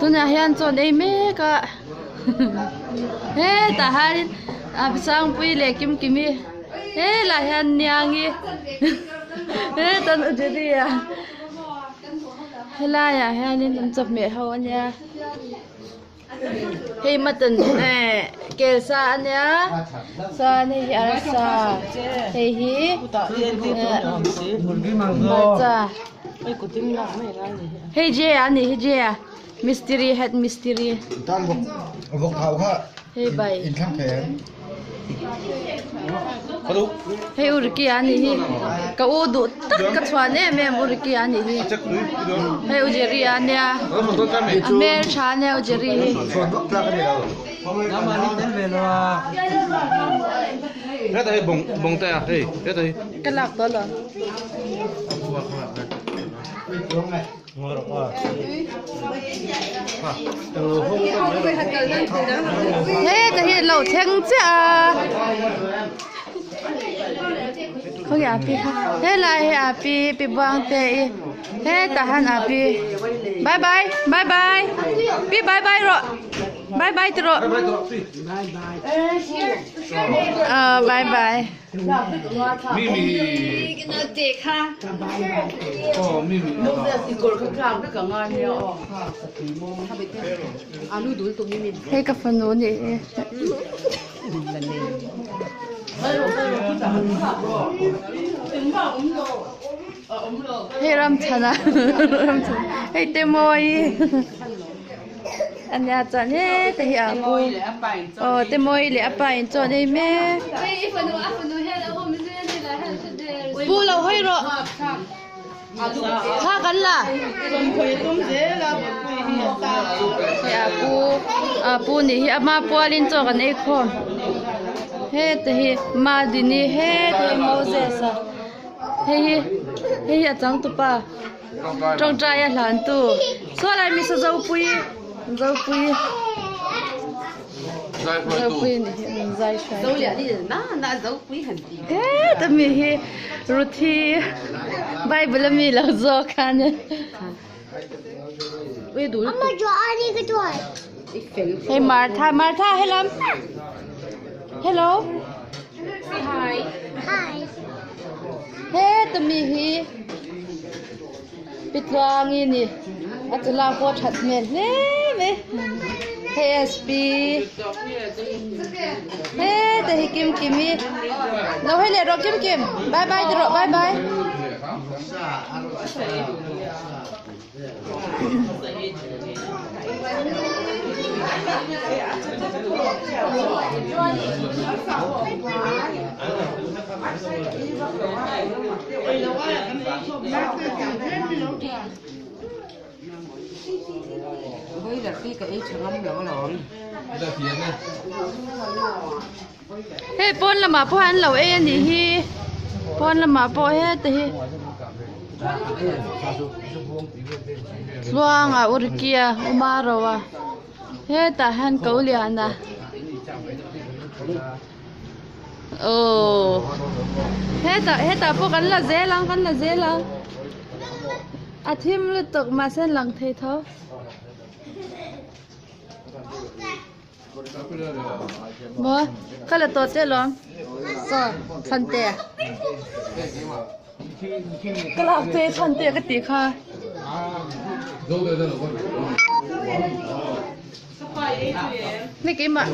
tu na hian chon ei me ka he ta harin ab sang pui le kim kimi he la hian niangi he tan ujeri ya hela ya hian in chap me ho anya hey matan kelsa anya sa ni arsa hey hi cha hey je ani he je mystery head mystery tan vok thau kha hey bai in thang khen hey urki ani hi ka odu tak ka chwane me urki ani hi hey ujeri ania mer chane ujeri hi son vok plak ani lo nama ni tel velo cái đây bông tay à, hey, cái đây. cái lạc đó là thế cái hiện lẩu thang chứ à không à pi thế lại à pi băng tê thế ta han à pi bye bye bye bye pi bye bye rồi bye bye rồi bye bye Mimi. cái nó tệ ha Oh, Mimi. thế cái phần nón này thế làm chả na thế tem môi anh nhà chọn nhé thì à cô tem môi lẽ bài chọn đây mẹ bu lâu hơi rồi ha cắn là bu này hi mà bu lên cho cái này không hết thì mà đi này hết thì Moses hey chẳng tụi ba trong trai là tu số lại mình sẽ dâu pui dâu pui này dai xoay dâu lẹ đi na dâu pui hẳn tí thế tụi mình hi ruti Bible mình là do khan 왜 놀? 엄마 저 아니 그 좋아해. hey Martha hello hello Hi. hey tụi mình hi biết lo nghe nè anhจะลาพอชัดเมนเน่เมKSPเฮ้แต่ฮิกิมมีเราให้เลยรอกิมบายบายรอบายบายvới là cái trường âm lỗ lộn hey pon là mà pon lẩu em thì hi pon là mà pon hết thì luang à urkia umaro à hết ta han cấu liền à hết ta pon cắn là dễ lắm à thêm liên tục mà sẽ lằng thế thôi bố cái là tốt chứ lắm sao thân tệ cái là tệ thân tệ cái tí kha mấy cái mà